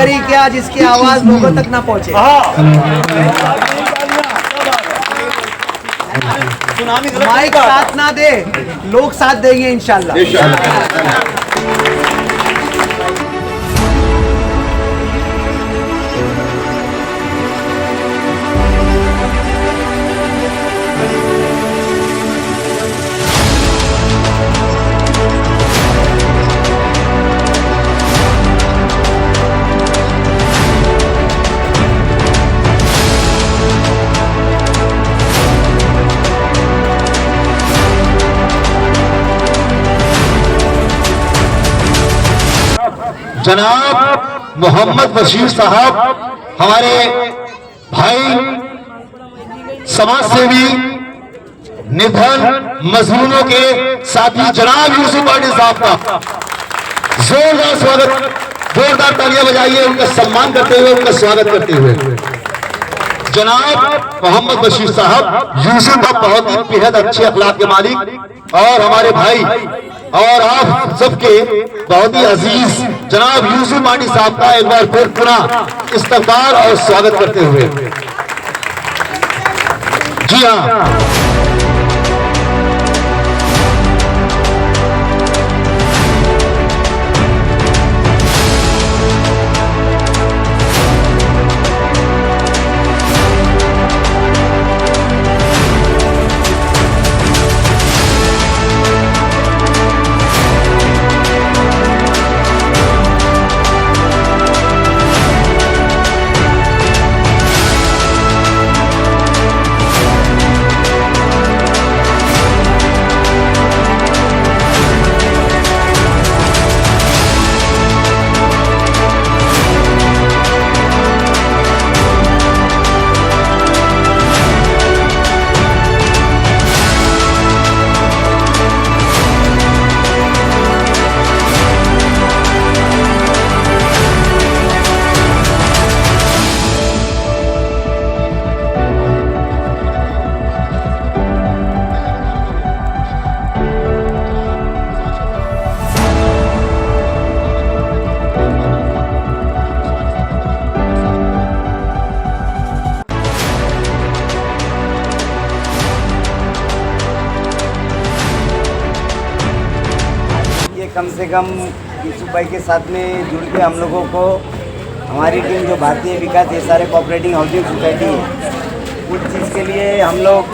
Leader ही क्या जिसकी आवाज लोगों तक ना पहुंचे। माइक साथ ना दे, लोग साथ देंगे इंशाल्लाह। जनाब मोहम्मद बशीर साहब हमारे भाई समाज सेवी निधन मजलूमों के साथी जनाब यूसुफ पाटिल साहब का जोरदार स्वागत, जोरदार तालियां बजाइए उनका सम्मान करते हुए, उनका स्वागत करते हुए। जनाब मोहम्मद बशीर साहब यूसुफ साहब बहुत ही बेहद अच्छे अखलाक के मालिक और हमारे भाई और आप सबके बहुत ही अजीज जनाब यूसुफ पाटिल साहब का एक बार फिर पुनः इस्तकबाल और स्वागत करते हुए। जी हाँ, कम से कम यूसुफ भाई के साथ में जुड़ के हम लोगों को हमारी टीम जो भारतीय विकास ये सारे कोऑपरेटिव हाउसिंग सोसाइटी है, उस चीज़ के लिए हम लोग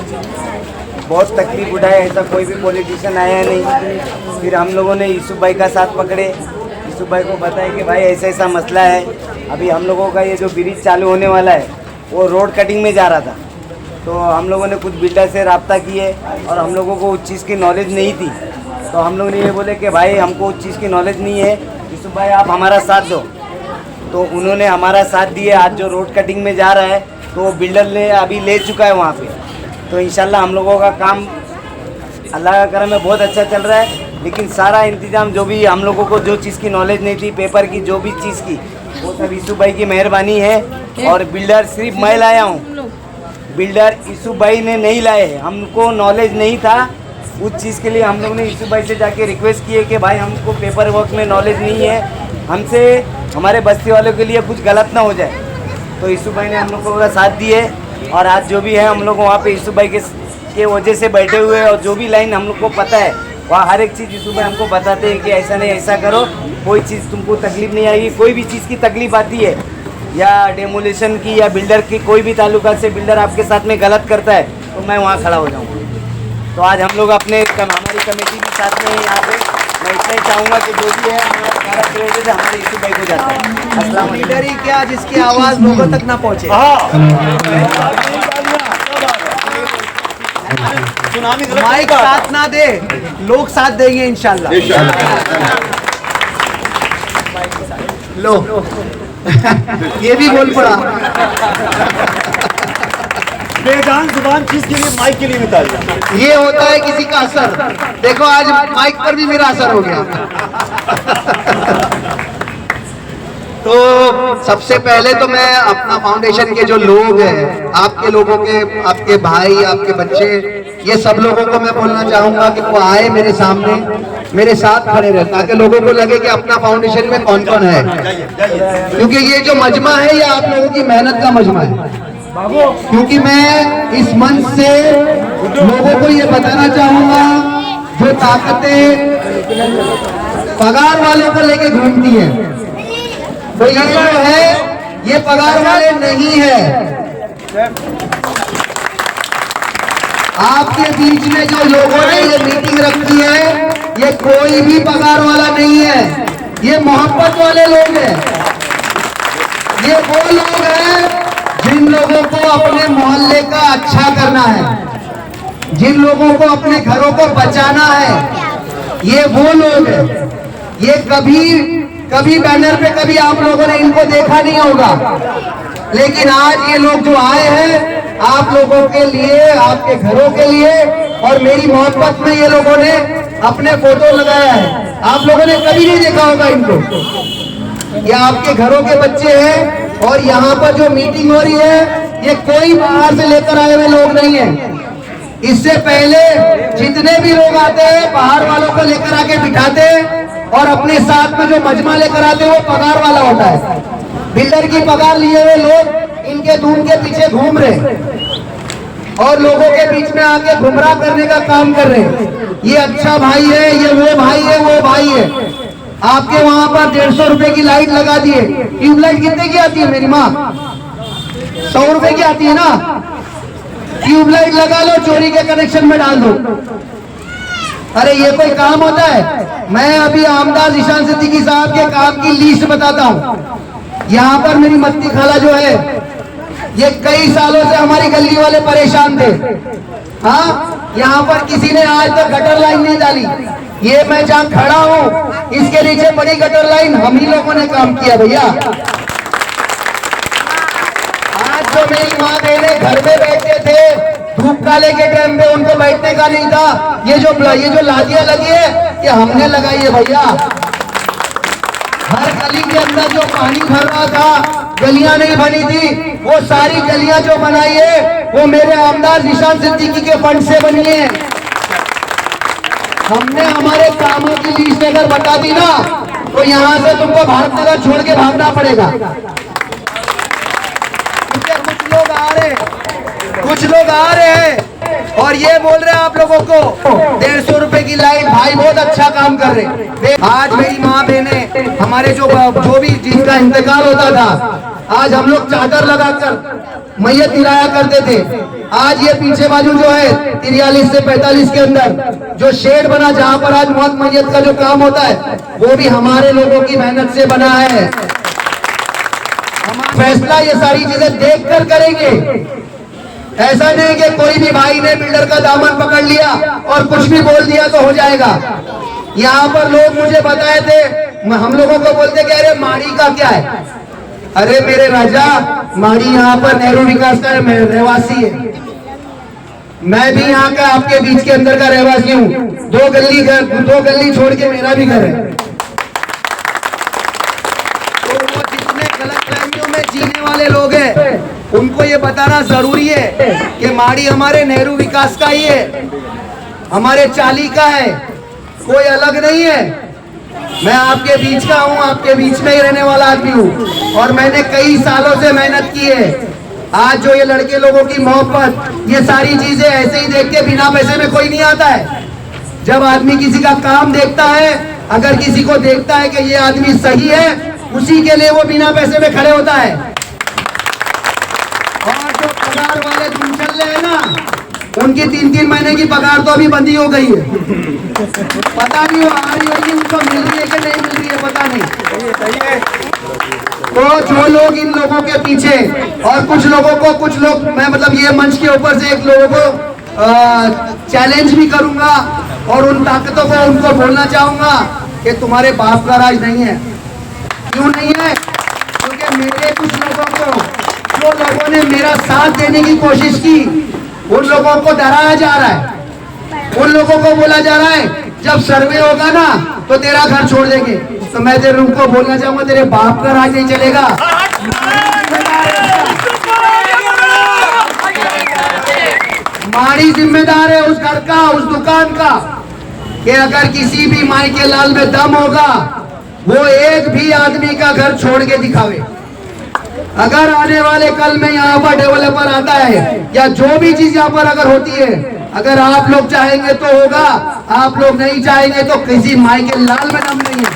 बहुत तकलीफ उठाए। ऐसा कोई भी पॉलिटिशियन आया नहीं। फिर हम लोगों ने यूसुफ भाई का साथ पकड़े, यूसुफ भाई को बताया कि भाई ऐसा ऐसा मसला है, अभी हम लोगों का ये जो ब्रिज चालू होने वाला है वो रोड कटिंग में जा रहा था। तो हम लोगों ने कुछ बिल्डर से रब्ता किए और हम लोगों को उस चीज़ की नॉलेज नहीं थी। तो हम लोग ने ये बोले कि भाई हमको उस चीज़ की नॉलेज नहीं है, यूसुफ भाई आप हमारा साथ दो। तो उन्होंने हमारा साथ दिए। आज जो रोड कटिंग में जा रहा है तो वो बिल्डर ने अभी ले चुका है वहाँ पे। तो इंशाल्लाह हम लोगों का काम अल्लाह का करम में बहुत अच्छा चल रहा है। लेकिन सारा इंतज़ाम जो भी हम लोगों को जो चीज़ की नॉलेज नहीं थी, पेपर की जो भी चीज़ की, वो सब यूसुफ भाई की मेहरबानी है। और बिल्डर सिर्फ मैं लाया हूँ, बिल्डर यूसुफ भाई ने नहीं लाए। हमको नॉलेज नहीं था उस चीज़ के लिए। हम लोग ने यूसुफ भाई से जाके रिक्वेस्ट किए कि भाई हमको पेपर वर्क में नॉलेज नहीं है, हमसे हमारे बस्ती वालों के लिए कुछ गलत ना हो जाए। तो यूसुफ भाई ने हम लोगों का साथ दिए और आज जो भी है हम लोग वहाँ पे यूसुफ भाई के वजह से बैठे हुए हैं। और जो भी लाइन हम लोग को पता है वहाँ हर एक चीज़ यूसुफ भाई हमको बताते हैं कि ऐसा नहीं ऐसा करो, कोई चीज़ तुमको तकलीफ़ नहीं आएगी। कोई भी चीज़ की तकलीफ़ आती है या डेमोलेशन की या बिल्डर की, कोई भी ताल्लुकात से बिल्डर आपके साथ में गलत करता है तो मैं वहाँ खड़ा हो जाऊँगा। तो आज हम लोग अपने हमारी कमेटी भी साथ में है यहाँ पे। मैं इतना ही चाहूँगा कि जो भी है हमारा सारा क्रेडिट हमारे यूसुफ भाई को जाता है। अस्सलाम लीडर ही क्या जिसकी आवाज़ लोगों तक ना पहुँचे। माइक साथ ना दे, लोग साथ देंगे इंशाल्लाह। लो ये भी बोल पड़ा। बेजान जुबान चीज के लिए माइक के लिए निकाल दिया। ये होता है किसी का असर। देखो आज माइक पर भी मेरा असर हो गया। तो सबसे पहले तो मैं अपना फाउंडेशन के जो लोग हैं, आपके लोगों के, आपके भाई, आपके बच्चे, ये सब लोगों को मैं बोलना चाहूंगा कि वो आए मेरे सामने मेरे साथ खड़े रहे, ताकि लोगों को लगे कि अपना फाउंडेशन में कौन कौन है। क्योंकि ये जो मजमा है ये आप लोगों की मेहनत का मजमा है। क्योंकि मैं इस मंच से लोगों को ये बताना चाहूंगा, जो ताकतें पगार वालों को लेके घूमती हैं, तो ये जो है ये पगार वाले नहीं है। आपके बीच में जो लोगों ने ये मीटिंग रखी है ये कोई भी पगार वाला नहीं है, ये मोहब्बत वाले लोग हैं। ये वो लोग हैं जिन लोगों को अपने मोहल्ले का अच्छा करना है, जिन लोगों को अपने घरों को बचाना है, ये वो लोग हैं। ये कभी बैनर पे कभी आप लोगों ने इनको देखा नहीं होगा, लेकिन आज ये लोग जो आए हैं आप लोगों के लिए, आपके घरों के लिए, और मेरी मोहब्बत में ये लोगों ने अपने फोटो लगाया है। आप लोगों ने कभी नहीं देखा होगा इनको। ये आपके घरों के बच्चे हैं, और यहाँ पर जो मीटिंग हो रही है ये कोई बाहर से लेकर आए हुए लोग नहीं है। इससे पहले जितने भी लोग आते हैं बाहर वालों को लेकर आके बिठाते हैं, और अपने साथ में जो मजमा लेकर आते हैं वो पगार वाला होता है। बिल्डर की पगार लिए हुए लोग इनके धूम के पीछे घूम रहे और लोगों के बीच में आके गुमराह करने का काम कर रहे हैं। ये अच्छा भाई है, ये वो भाई है, वो भाई है। आपके वहां पर 150 रुपए की लाइट लगा दिए। ट्यूबलाइट कितने की आती है मेरी माँ? 100 रुपए की आती है ना। ट्यूबलाइट लगा लो, चोरी के कनेक्शन में डाल दो। अरे ये कोई काम होता है? मैं अभी आमदार ईशान सिद्दीकी साहब के काम की लिस्ट बताता हूँ। यहाँ पर मेरी मत्ती खाला जो है, ये कई सालों से हमारी गली वाले परेशान थे। हाँ, यहाँ पर किसी ने आज तक गटर लाइन नहीं डाली। ये मैं जहाँ खड़ा हूँ इसके नीचे बड़ी गटर लाइन हम ही लोगों ने काम किया भैया। आज जो मेरी माँ बहने घर में बैठे थे धूप काले के टाइम पे, उनको बैठने का नहीं था। ये जो लादियां लगी है ये हमने लगाई है भैया। हर गली के अंदर जो पानी भर रहा था, गलियां नहीं बनी थी, वो सारी गलियां जो बनाई है वो मेरे आमदार ईशान सिद्दीकी के फंड से बनी है। हमने हमारे कामों की लिस्ट अगर बता दी ना तो यहाँ से तुमको भारत नगर छोड़ के भागना पड़ेगा। कुछ लोग आ रहे हैं और ये बोल रहे हैं आप लोगों को 150 रुपए की लाइट, भाई बहुत अच्छा काम कर रहे। आज मेरी माँ बहने हमारे जो भी जिनका इंतकाल होता था, आज हम लोग चादर लगाकर मैयत दिलाया करते थे। आज ये पीछे बाजू जो है 43 से 45 के अंदर जो शेड बना, जहाँ पर आज मौत मैयत का जो काम होता है वो भी हमारे लोगों की मेहनत से बना है। हमारा फैसला ये सारी चीजें देख कर करेंगे। ऐसा नहीं कि कोई भी भाई ने बिल्डर का दामन पकड़ लिया और कुछ भी बोल दिया तो हो जाएगा। यहाँ पर लोग मुझे बताए थे, हम लोगों को बोलते कि अरे माड़ी का क्या है? अरे मेरे राजा, माड़ी यहाँ पर नेहरू विकास का रहवासी है। मैं भी यहाँ का आपके बीच के अंदर का रहवासी हूँ। 2 गली छोड़ के मेरा भी घर है। तो वो जितने गलतफहमियों में जीने वाले लोग हैं उनको ये बताना जरूरी है कि माड़ी हमारे नेहरू विकास का ही है, हमारे चाली का है, कोई अलग नहीं है। मैं आपके बीच का हूँ, आपके बीच में ही रहने वाला आदमी हूँ, और मैंने कई सालों से मेहनत की है। आज जो ये लड़के लोगों की मोहब्बत, ये सारी चीजें ऐसे ही देख के बिना पैसे में कोई नहीं आता है। जब आदमी किसी का काम देखता है, अगर किसी को देखता है कि ये आदमी सही है, उसी के लिए वो बिना पैसे में खड़े होता है। और जो पगार वाले धूम चल रहे हैं ना, उनकी 3-3 महीने की पगार तो अभी बंदी हो गई है। पता नहीं वो आ रही होगी, उनको मिल रही है कि नहीं मिल रही है, पता नहीं। तो जो लोग इन लोगों के पीछे, और कुछ लोग मैं मतलब ये मंच के ऊपर से एक लोगों को चैलेंज भी करूंगा और उन ताकतों को उनको बोलना चाहूंगा कि तुम्हारे बाप का राज नहीं है। क्यों नहीं है? क्योंकि मेरे कुछ लोगों को, जो लोगों ने मेरा साथ देने की कोशिश की, उन लोगों को डराया जा रहा है। उन लोगों को बोला जा रहा है जब सर्वे होगा ना तो तेरा घर छोड़ देंगे। तो मैं तेरे उनको बोलना चाहूंगा, तेरे बाप का राज नहीं चलेगा। माड़ी जिम्मेदार है उस घर का, उस दुकान का। कि अगर किसी भी माई के लाल में दम होगा, वो एक भी आदमी का घर छोड़ के दिखावे। अगर आने वाले कल में यहाँ पर डेवलपर आता है या जो भी चीज यहाँ पर अगर होती है, अगर आप लोग चाहेंगे तो होगा, आप लोग नहीं चाहेंगे तो किसी माई के लाल में दम नहीं है।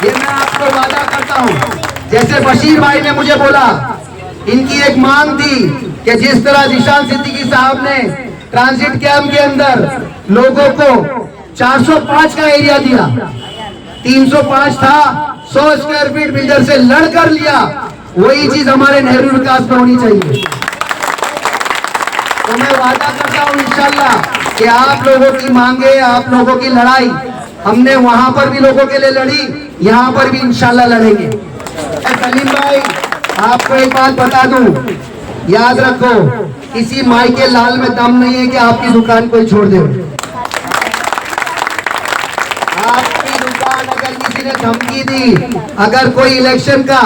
ये मैं आपको वादा करता हूँ। जैसे बशीर भाई ने मुझे बोला, इनकी एक मांग थी कि जिस तरह जिशान सिद्दीकी साहब ने ट्रांजिट कैंप के अंदर लोगों को 405 का एरिया दिया, 305 था, 100 स्क्वायर फीट बिल्डर से लड़कर लिया, वही चीज हमारे नेहरू विकास में होनी चाहिए। तो मैं वादा करता हूँ इंशाल्लाह कि आप लोगों की मांगे, आप लोगों की लड़ाई, हमने वहां पर भी लोगों के लिए लड़ी, यहाँ पर भी इंशाल्लाह लड़ेंगे। सलीम भाई, आपको एक बात बता दूं, याद रखो, किसी माई के लाल में दम नहीं है कि आपकी दुकान कोई छोड़ दे। आपकी दुकान अगर किसी ने धमकी दी, अगर कोई इलेक्शन का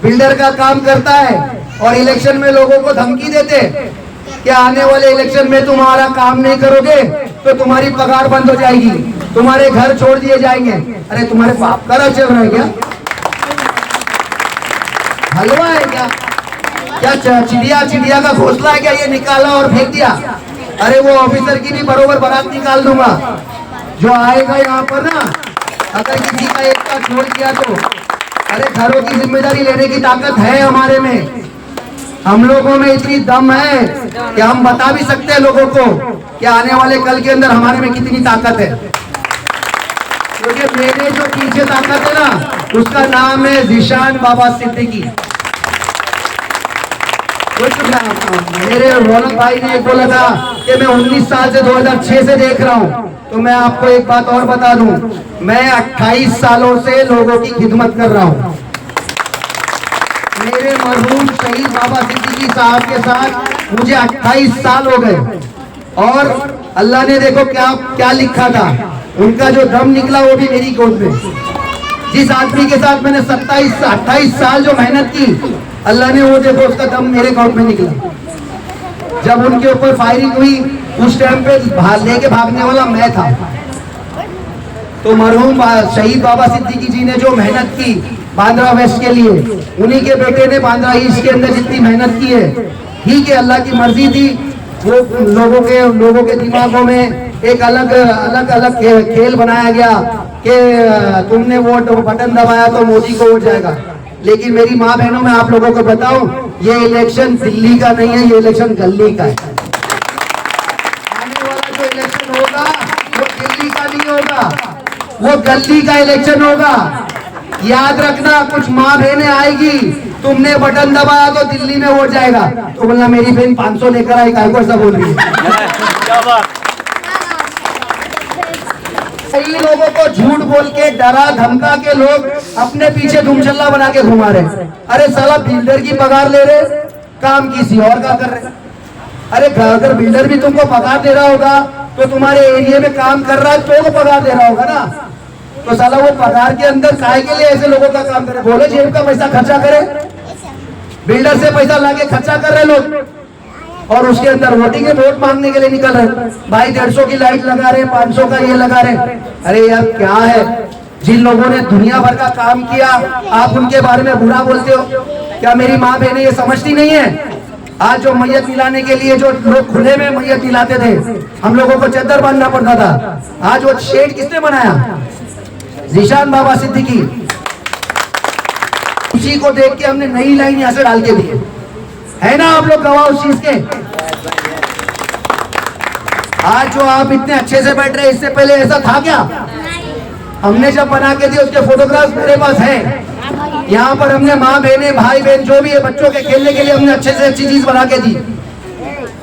बिल्डर का काम करता है और इलेक्शन में लोगों को धमकी देते कि आने वाले इलेक्शन में तुम्हारा काम नहीं करोगे तो तुम्हारी पगार बंद हो जाएगी, तुम्हारे घर छोड़ दिए जाएंगे। अरे तुम्हारे बाप का राज चल रहा है क्या? हलवा है क्या? क्या चिड़िया का घोंसला है क्या? ये निकाला और फेंक दिया। अरे वो ऑफिसर की भी बरोबर बारात निकाल दूंगा जो आएगा यहाँ पर ना, अगर किसी का एक का छोड़ दिया तो। अरे घरों की जिम्मेदारी लेने की ताकत है हमारे में, हम लोगों में इतनी दम है कि हम बता भी सकते हैं लोगों को कि आने वाले कल के अंदर हमारे में कितनी ताकत है। क्योंकि मेरे जो पीछे ताकत है ना, उसका नाम है जिशान बाबा सिद्दीकी। मेरे रौनक भाई ने बोला था कि मैं 19 साल से 2006 से देख रहा हूँ, तो मैं आपको एक बात और बता दूं, मैं 28 सालों से लोगों की खिदमत कर रहा हूँ। मेरे मरहूम शहीद बाबा सिद्दीकी साहब के साथ मुझे 28 साल हो गए, और अल्लाह ने देखो क्या क्या लिखा था, उनका जो दम निकला वो भी मेरी गोद में। जिस आदमी के साथ मैंने 28 साल जो मेहनत की, अल्लाह ने वो देखो उसका दम मेरे गोद में निकला। जब उनके ऊपर फायरिंग हुई, उस टाइम पे लेके भागने वाला मैं था। तो मरहूम शहीद बाबा सिद्दीकी जी ने जो मेहनत की बांद्रा वेस्ट के लिए, उन्हीं के बेटे ने बांद्रा ईस्ट के अंदर जितनी मेहनत की है, ठीक है, अल्लाह की मर्जी थी। वो लोगों के दिमागों में एक अलग खेल बनाया गया कि तुमने वोट बटन दबाया तो मोदी को वोट जाएगा। लेकिन मेरी माँ बहनों, मैं आप लोगों को बताऊं, ये इलेक्शन दिल्ली का नहीं है, ये इलेक्शन गली का है। आने वाला जो इलेक्शन होगा वो दिल्ली का नहीं होगा, वो गली का इलेक्शन होगा। याद रखना, कुछ माँ बहनें आएगी, तुमने बटन दबाया तो दिल्ली में वोट जाएगा, तो बोलना मेरी बहन 500 लेकर आई, काय को ऐसा बोल रही है। कई लोगों को झूठ बोल के, डरा धमका के लोग अपने पीछे धूमचल्ला बना के घुमा रहे। अरे साला, बिल्डर की पगार ले रहे, काम किसी और का कर रहे। अरे अगर बिल्डर भी तुमको पगार दे रहा होगा तो तुम्हारे एरिया में काम कर रहा है तो वो पगार दे रहा होगा ना। तो साला वो पगार के अंदर काय के लिए ऐसे लोगों का काम करे? बोले जेब का पैसा खर्चा करे, बिल्डर से पैसा लाके खर्चा कर रहे लोग, और उसके अंदर वोटिंग में वोट मांगने के लिए निकल रहे। भाई 150 की लाइट लगा रहे, 500 का ये लगा रहे। अरे यार क्या है, जिन लोगों ने दुनिया भर का काम किया, आप उनके बारे में बुरा बोलते हो क्या? मेरी माँ बहनें ये समझती नहीं है। आज जो मैयत मिलाने के लिए जो लोग खुले में मैयत मिलाते थे, हम लोगों को चद्दर बांधना पड़ता था, आज वो शेड किसने बनाया? जिशान बाबा सिद्दीकी। उसी को देख के हमने नई लाइन यहाँ से डाल के दी है ना, आप लोग गवाह उस चीज के। आज जो आप इतने अच्छे से बैठ रहे हैं, इससे पहले ऐसा था क्या? हमने जब बना के दिए उसके फोटोग्राफ्स मेरे पास है। यहाँ पर हमने माँ बहने, भाई बहन जो भी है, बच्चों के खेलने के लिए हमने अच्छे से अच्छी चीज बना के दी।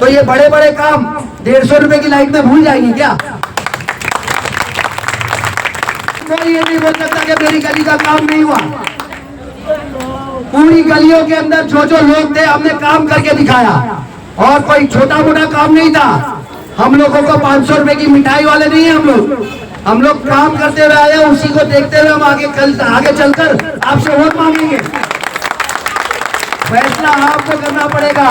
तो ये बड़े बड़े काम 150 रुपए की लाइट में भूल जाएंगे क्या? कोई ये नहीं बोल सकता कि मेरी गली का काम नहीं हुआ। पूरी गलियों के अंदर जो जो लोग थे, हमने काम करके दिखाया, और कोई छोटा मोटा काम नहीं था। हम लोगों को 500 रुपए की मिठाई वाले नहीं है हम लोग काम करते हुए आए, उसी को देखते हुए हम आगे चलकर आपसे वोट मांगेंगे। फैसला आपको करना पड़ेगा।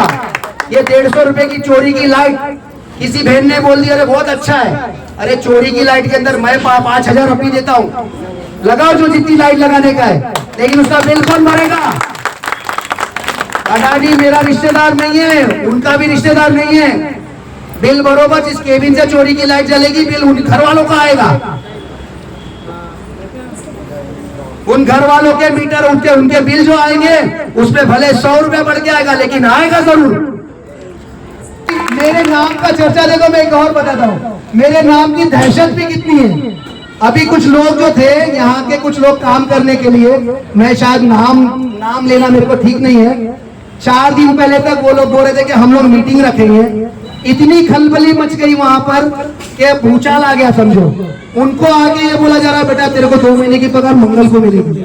ये 150 रुपए की चोरी की लाइट किसी बहन ने बोल दिया, अरे बहुत अच्छा है, अरे चोरी की लाइट के अंदर मैं 5,000 रुपये देता हूँ, लगाओ जो जितनी लाइट लगाने का है, लेकिन उसका बिल कौन भरेगा? अडानी मेरा रिश्तेदार नहीं है, उनका भी रिश्तेदार नहीं है। बिल बरोबर जिस केबिन से चोरी की लाइट जलेगी, बिल उन घर वालों का आएगा। उन घर वालों के मीटर उनके बिल जो आएंगे उसमें भले 100 रुपए बढ़ के आएगा, लेकिन आएगा जरूर। मेरे नाम का चर्चा देखो, मैं एक और बताता हूँ, मेरे नाम की दहशत भी कितनी है। अभी कुछ लोग जो थे यहाँ के, कुछ लोग काम करने के लिए, मैं शायद नाम लेना मेरे को ठीक नहीं है, 4 दिन पहले तक वो लोग बोल रहे थे कि हम लोग मीटिंग रखेंगे। इतनी खलबली मच गई वहां पर कि भूचाल आ गया समझो। उनको आगे ये बोला जा रहा है, बेटा तेरे को 2 महीने की पगार मंगल को मिलेगी।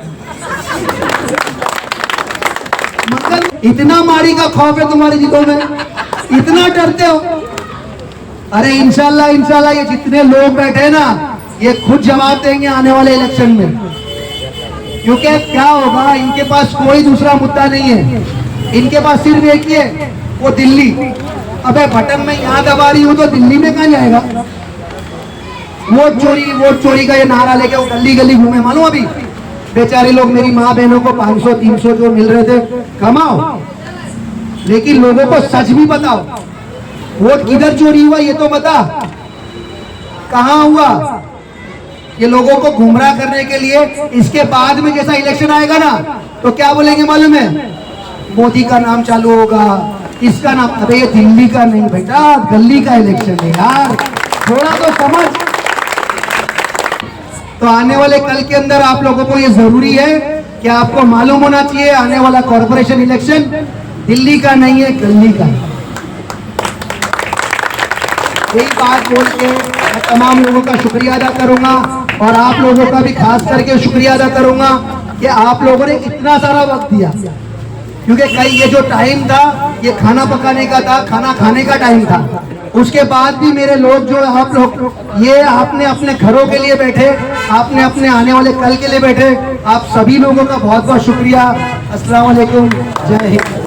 मंगल, इतना मारी का खौफ है तुम्हारे जितों में, इतना डरते हो। अरे इंशाल्लाह इंशाल्लाह ये जितने लोग बैठे हैं ना, ये खुद जवाब देंगे आने वाले इलेक्शन में। क्योंकि क्या होगा, इनके पास कोई दूसरा मुद्दा नहीं है, इनके पास सिर्फ एक ही है, वो दिल्ली। अबे बटन में यहाँ दबा रही हूँ तो दिल्ली में कहाँ जाएगा? वोट चोरी का ये नारा लेके वो गली गली घूमे। मालूम अभी बेचारे लोग, मेरी माँ बहनों को 500-300 जो मिल रहे थे, कमाओ, लेकिन लोगों को सच भी बताओ, वोट किधर चोरी हुआ ये तो बता, कहाँ हुआ। ये लोगों को गुमराह करने के लिए इसके बाद में जैसा इलेक्शन आएगा ना, तो क्या बोलेंगे मालूम है? मोदी का नाम चालू होगा, इसका नाम। अरे ये दिल्ली का नहीं बेटा, गली का इलेक्शन है यार, थोड़ा तो समझ। तो आने वाले कल के अंदर आप लोगों को ये जरूरी है कि आपको मालूम होना चाहिए, आने वाला कॉर्पोरेशन इलेक्शन दिल्ली का नहीं है, गली का। यही बात बोल के मैं तमाम लोगों का शुक्रिया अदा करूंगा, और आप लोगों का भी खास करके शुक्रिया अदा करूंगा कि आप लोगों ने इतना सारा वक्त दिया। क्योंकि कई ये जो टाइम था, ये खाना पकाने का था, खाना खाने का टाइम था। उसके बाद भी मेरे लोग जो आप लोग, ये आपने अपने घरों के लिए बैठे, आपने अपने आने वाले कल के लिए बैठे, आप सभी लोगों का बहुत बहुत शुक्रिया। अस्सलाम वालेकुम, जय हिंद।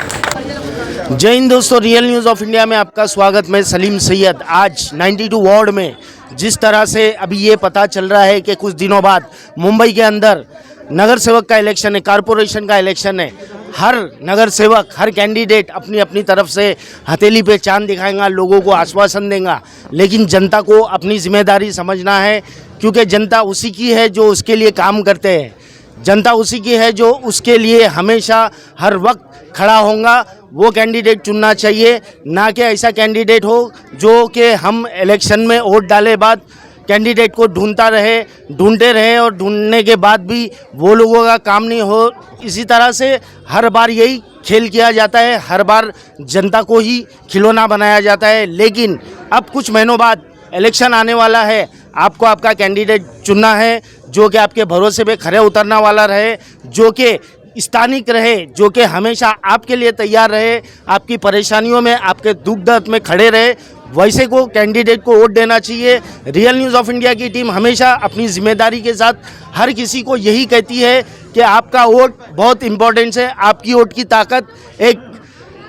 जय हिंद दोस्तों, रियल न्यूज़ ऑफ इंडिया में आपका स्वागत। मैं सलीम सैयद। आज 92 वार्ड में जिस तरह से अभी ये पता चल रहा है कि कुछ दिनों बाद मुंबई के अंदर नगर सेवक का इलेक्शन है, कारपोरेशन का इलेक्शन है। हर नगर सेवक, हर कैंडिडेट अपनी अपनी तरफ से हथेली पे चांद दिखाएगा, लोगों को आश्वासन देगा, लेकिन जनता को अपनी जिम्मेदारी समझना है। क्योंकि जनता उसी की है जो उसके लिए काम करते हैं, जनता उसी की है जो उसके लिए हमेशा हर वक्त खड़ा होगा। वो कैंडिडेट चुनना चाहिए, ना कि ऐसा कैंडिडेट हो जो कि हम इलेक्शन में वोट डाले बाद कैंडिडेट को ढूंढते रहे और ढूंढने के बाद भी वो लोगों का काम नहीं हो। इसी तरह से हर बार यही खेल किया जाता है, हर बार जनता को ही खिलौना बनाया जाता है। लेकिन अब कुछ महीनों बाद इलेक्शन आने वाला है, आपको आपका कैंडिडेट चुनना है जो कि आपके भरोसे पे खरे उतरने वाला रहे, जो कि स्थानिक रहे, जो कि हमेशा आपके लिए तैयार रहे, आपकी परेशानियों में, आपके दुख दर्द में खड़े रहे। वैसे को कैंडिडेट को वोट देना चाहिए। रियल न्यूज़ ऑफ इंडिया की टीम हमेशा अपनी जिम्मेदारी के साथ हर किसी को यही कहती है कि आपका वोट बहुत इम्पोर्टेंट है। आपकी वोट की ताकत एक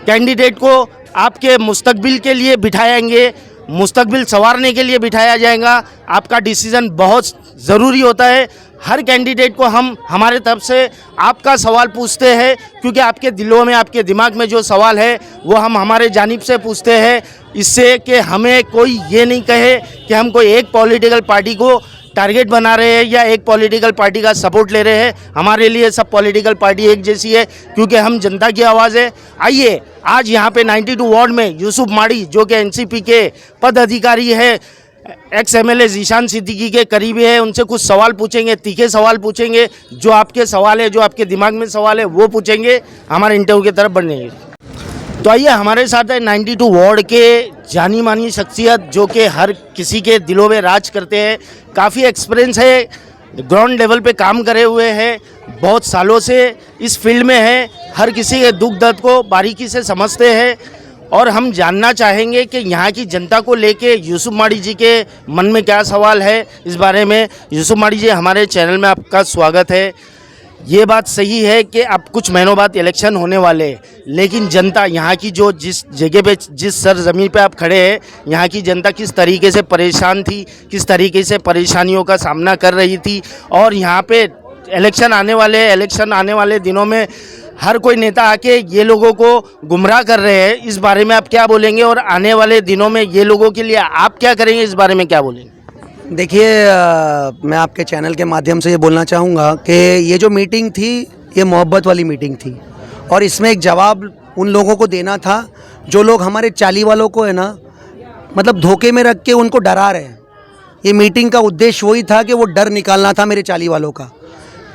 कैंडिडेट को आपके मुस्तकबिल के लिए बिठाएंगे, मुस्तकबिल संवारने के लिए बिठाया जाएगा। आपका डिसीज़न बहुत ज़रूरी होता है। हर कैंडिडेट को हम हमारे तरफ से आपका सवाल पूछते हैं, क्योंकि आपके दिलों में, आपके दिमाग में जो सवाल है वो हम हमारे जानिब से पूछते हैं, इससे कि हमें कोई ये नहीं कहे कि हम कोई एक पॉलिटिकल पार्टी को टारगेट बना रहे हैं या एक पॉलिटिकल पार्टी का सपोर्ट ले रहे हैं। हमारे लिए सब पॉलिटिकल पार्टी एक जैसी है, क्योंकि हम जनता की आवाज़ है। आइए आज यहाँ पे 92 वार्ड में यूसुफ माड़ी, जो कि एनसीपी के पद अधिकारी है, एक्स एमएलए जीशान सिद्दीकी के करीबी है, उनसे कुछ सवाल पूछेंगे, तीखे सवाल पूछेंगे। जो आपके सवाल है, जो आपके दिमाग में सवाल है, वो पूछेंगे, हमारे इंटरव्यू की तरफ बढ़ेंगे। तो आइए हमारे साथ है 92 वार्ड के जानी मानी शख्सियत, जो कि हर किसी के दिलों में राज करते हैं। काफ़ी एक्सपीरियंस है, ग्राउंड लेवल पे काम करे हुए हैं, बहुत सालों से इस फील्ड में है, हर किसी के दुख दर्द को बारीकी से समझते हैं। और हम जानना चाहेंगे कि यहाँ की जनता को लेके यूसुफ माड़ी जी के मन में क्या सवाल है, इस बारे में। यूसुफ माड़ी जी, हमारे चैनल में आपका स्वागत है। ये बात सही है कि अब कुछ महीनों बाद इलेक्शन होने वाले हैं, लेकिन जनता यहाँ की जो जिस जगह पे जिस सरजमीन पे आप खड़े हैं, यहाँ की जनता किस तरीके से परेशान थी, किस तरीके से परेशानियों का सामना कर रही थी, और यहाँ पे इलेक्शन आने वाले दिनों में हर कोई नेता आके ये लोगों को गुमराह कर रहे हैं, इस बारे में आप क्या बोलेंगे? और आने वाले दिनों में ये लोगों के लिए आप क्या करेंगे, इस बारे में क्या बोलेंगे? देखिए, मैं आपके चैनल के माध्यम से ये बोलना चाहूँगा कि ये जो मीटिंग थी ये मोहब्बत वाली मीटिंग थी, और इसमें एक जवाब उन लोगों को देना था जो लोग हमारे चाली वालों को है ना, मतलब धोखे में रख के उनको डरा रहे हैं। ये मीटिंग का उद्देश्य वही था कि वो डर निकालना था मेरे चाली वालों का।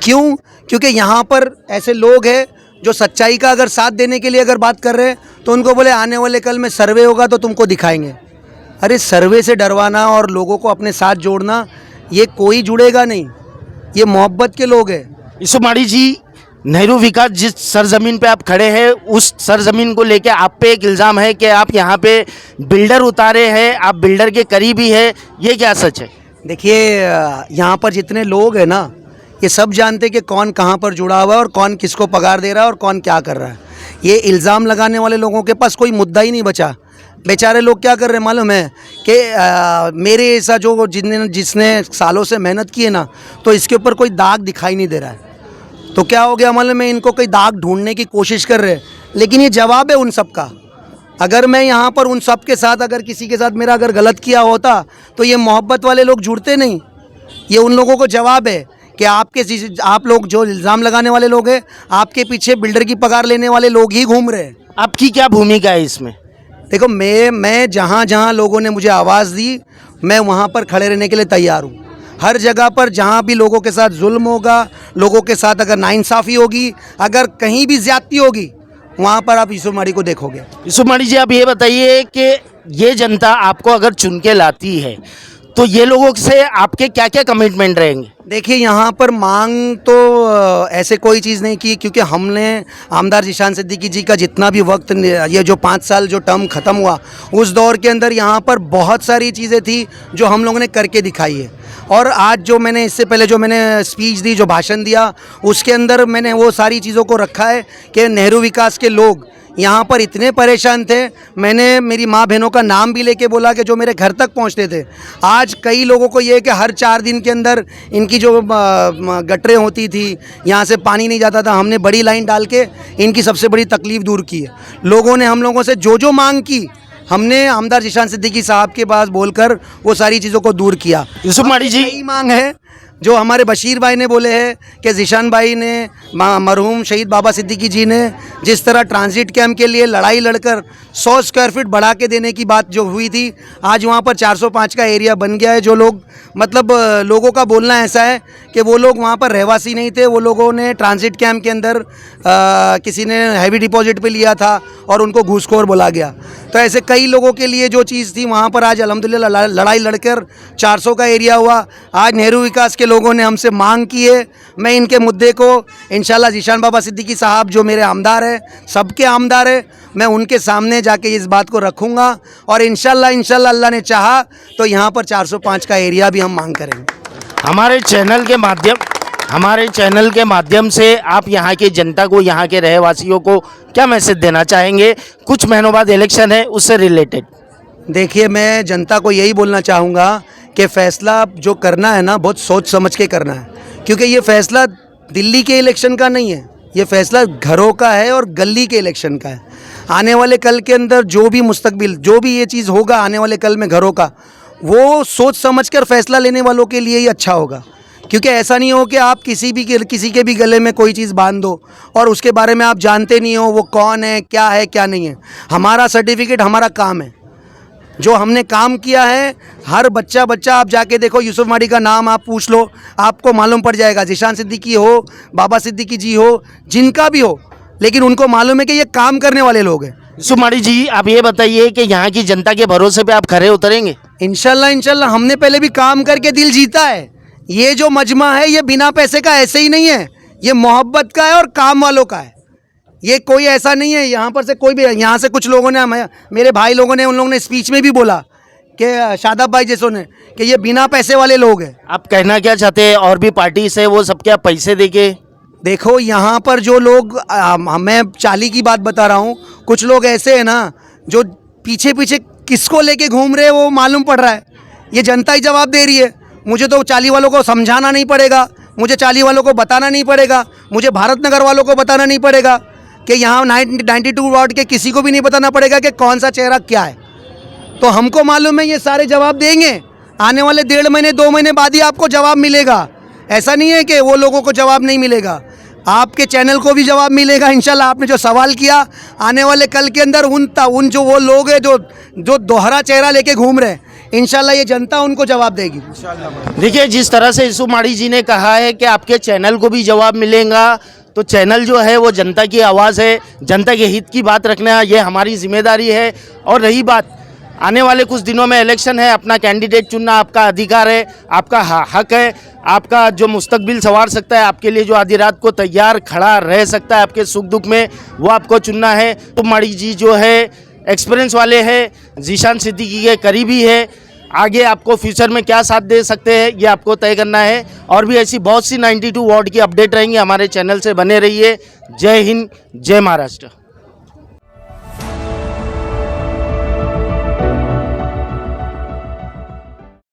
क्यों? क्योंकि यहाँ पर ऐसे लोग हैं जो सच्चाई का अगर साथ देने के लिए अगर बात कर रहे हैं तो उनको बोले आने वाले कल में सर्वे होगा तो तुमको दिखाएंगे। अरे सर्वे से डरवाना और लोगों को अपने साथ जोड़ना, ये कोई जुड़ेगा नहीं। ये मोहब्बत के लोग हैं। यूसुफ माड़ी जी, नेहरू विकास जिस सरजमीन पे आप खड़े हैं, उस सरजमीन को लेके आप पे एक इल्ज़ाम है कि आप यहाँ पे बिल्डर उतारे हैं, आप बिल्डर के करीबी है, ये क्या सच है? देखिए, यहाँ पर जितने लोग हैं ना, ये सब जानते हैं कि कौन कहाँ पर जुड़ा हुआ है और कौन किसको पगार दे रहा है और कौन क्या कर रहा है। ये इल्ज़ाम लगाने वाले लोगों के पास कोई मुद्दा ही नहीं बचा। बेचारे लोग क्या कर रहे हैं मालूम है कि मेरे ऐसा जो जिसने सालों से मेहनत की है ना, तो इसके ऊपर कोई दाग दिखाई नहीं दे रहा है। तो क्या हो गया मालूम है, इनको कोई दाग ढूंढने की कोशिश कर रहे हैं, लेकिन ये जवाब है उन सब का। अगर मैं यहाँ पर उन सब के साथ अगर किसी के साथ मेरा अगर गलत किया होता तो ये मोहब्बत वाले लोग जुड़ते नहीं। ये उन लोगों को जवाब है कि आप लोग जो इल्ज़ाम लगाने वाले लोग हैं, आपके पीछे बिल्डर की पगार लेने वाले लोग ही घूम रहे हैं। आपकी क्या भूमिका है इसमें? देखो, मैं जहाँ जहाँ लोगों ने मुझे आवाज़ दी, मैं वहाँ पर खड़े रहने के लिए तैयार हूँ। हर जगह पर जहाँ भी लोगों के साथ जुल्म होगा, लोगों के साथ अगर नाइंसाफ़ी होगी, अगर कहीं भी ज़्यादती होगी, वहाँ पर आप यूसुफ माड़ी को देखोगे। यूसुफ माड़ी जी, आप ये बताइए कि ये जनता आपको अगर चुन के लाती है तो ये लोगों से आपके क्या क्या कमिटमेंट रहेंगे? देखिए, यहाँ पर मांग तो ऐसे कोई चीज़ नहीं की, क्योंकि हमने आमदार ज़ीशान सिद्दीकी जी का जितना भी वक्त, ये जो 5 साल जो टर्म ख़त्म हुआ, उस दौर के अंदर यहाँ पर बहुत सारी चीज़ें थी जो हम लोगों ने करके दिखाई है। और आज जो मैंने इससे पहले जो मैंने स्पीच दी, जो भाषण दिया, उसके अंदर मैंने वो सारी चीज़ों को रखा है कि नेहरू विकास के लोग यहाँ पर इतने परेशान थे। मैंने मेरी माँ बहनों का नाम भी लेके बोला कि जो मेरे घर तक पहुँचते थे। आज कई लोगों को ये है कि हर 4 दिन के अंदर इनकी जो गटरें होती थी, यहाँ से पानी नहीं जाता था, हमने बड़ी लाइन डाल के इनकी सबसे बड़ी तकलीफ़ दूर की है। लोगों ने हम लोगों से जो मांग की, हमने आमदार ज़ीशान सिद्दीकी साहब के पास बोलकर वो सारी चीज़ों को दूर किया। यूसुफ माड़ी जी, यही मांग है जो हमारे बशीर भाई ने बोले हैं कि ज़ीशान भाई ने, मरहूम शहीद बाबा सिद्दीकी जी ने जिस तरह ट्रांजिट कैंप के लिए लड़ाई लड़कर 100 स्क्वायर फीट बढ़ा के देने की बात जो हुई थी, आज वहाँ पर 405 का एरिया बन गया है। जो लोग, मतलब लोगों का बोलना ऐसा है कि वो लोग वहाँ पर रहवासी नहीं थे, वो लोगों ने ट्रांजिट कैंप के अंदर किसी ने हैवी डिपॉजिट पे लिया था और उनको घूसखोर बोला गया। तो ऐसे कई लोगों के लिए जो चीज़ थी, वहाँ पर आज अल्हम्दुलिल्लाह लड़ाई लड़कर 400 का एरिया हुआ। आज नेहरू विकास के लोगों ने हमसे मांग की है। मैं इनके मुद्दे को इंशाल्लाह ज़ीशान बाबा सिद्दीकी साहब जो मेरे आमदार हैं, सबके आमदार हैं, मैं उनके सामने जाके इस बात को रखूँगा और इंशाल्लाह अल्लाह ने चाहा तो यहाँ पर 405 का एरिया भी हम मांग करेंगे। हमारे चैनल के माध्यम से आप यहाँ की जनता को, यहाँ के रहवासियों को क्या मैसेज देना चाहेंगे? कुछ महीनों बाद इलेक्शन है, उससे रिलेटेड। देखिए, मैं जनता को यही बोलना चाहूँगा कि फ़ैसला जो करना है ना, बहुत सोच समझ के करना है, क्योंकि ये फ़ैसला दिल्ली के इलेक्शन का नहीं है, ये फ़ैसला घरों का है और गली के इलेक्शन का है। आने वाले कल के अंदर जो भी मुस्तकबिल, जो भी ये चीज़ होगा आने वाले कल में घरों का, वो सोच समझकर फ़ैसला लेने वालों के लिए ही अच्छा होगा। क्योंकि ऐसा नहीं हो कि आप किसी के भी गले में कोई चीज़ बांध दो और उसके बारे में आप जानते नहीं हो वो कौन है क्या नहीं है। हमारा सर्टिफिकेट हमारा काम है, जो हमने काम किया है। हर बच्चा आप जाके देखो, यूसुफ माड़ी का नाम आप पूछ लो, आपको मालूम पड़ जाएगा। ज़ीशान सिद्दीकी हो, बाबा सिद्दीकी जी हो, जिनका भी हो, लेकिन उनको मालूम है कि ये काम करने वाले लोग हैं। यूसुफ माड़ी जी, आप ये बताइए कि यहाँ की जनता के भरोसे पे आप खरे उतरेंगे? इंशाल्लाह हमने पहले भी काम करके दिल जीता है। ये जो मजमा है ये बिना पैसे का ऐसे ही नहीं है, ये मोहब्बत का है और काम वालों का है। ये कोई ऐसा नहीं है यहाँ पर से कोई भी, यहाँ से कुछ लोगों ने, मेरे भाई लोगों ने, उन लोगों ने स्पीच में भी बोला कि शादाब भाई जैसों ने, कि ये बिना पैसे वाले लोग हैं। आप कहना क्या चाहते हैं? और भी पार्टी से वो सब क्या पैसे देके? देखो यहाँ पर जो लोग मैं चाली की बात बता रहा हूँ, कुछ लोग ऐसे हैं ना जो पीछे पीछे किसको लेके घूम रहे हैं वो मालूम पड़ रहा है। ये जनता ही जवाब दे रही है। मुझे तो चाली वालों को समझाना नहीं पड़ेगा, मुझे चाली वालों को बताना नहीं पड़ेगा, मुझे भारत नगर वालों को बताना नहीं पड़ेगा कि यहाँ 92 वार्ड के किसी को भी नहीं बताना पड़ेगा कि कौन सा चेहरा क्या है। तो हमको मालूम है ये सारे जवाब देंगे। आने वाले 1.5 महीने 2 महीने बाद ही आपको जवाब मिलेगा। ऐसा नहीं है कि वो लोगों को जवाब नहीं मिलेगा, आपके चैनल को भी जवाब मिलेगा इंशाल्लाह। आपने जो सवाल किया, आने वाले कल के अंदर उन जो वो लोग हैं जो दोहरा चेहरा लेके घूम रहे हैं, इंशाल्लाह ये जनता उनको जवाब देगी। देखिए, जिस तरह से यीशु माड़ी जी ने कहा है कि आपके चैनल को भी जवाब मिलेगा, तो चैनल जो है वो जनता की आवाज़ है, जनता के हित की बात रखना ये हमारी जिम्मेदारी है। और रही बात, आने वाले कुछ दिनों में इलेक्शन है, अपना कैंडिडेट चुनना आपका अधिकार है, आपका हक है, आपका जो मुस्तकबिल संवार सकता है, आपके लिए जो आधी रात को तैयार खड़ा रह सकता है आपके सुख दुख में, वो आपको चुनना है। तो माड़ी जी जो है एक्सपीरियंस वाले हैं, जीशान सिद्दीकी के करीबी है, आगे आपको फ्यूचर में क्या साथ दे सकते हैं ये आपको तय करना है। और भी ऐसी बहुत सी 92 वार्ड की अपडेट रहेंगी, हमारे चैनल से बने रहिए। जय हिंद, जय महाराष्ट्र।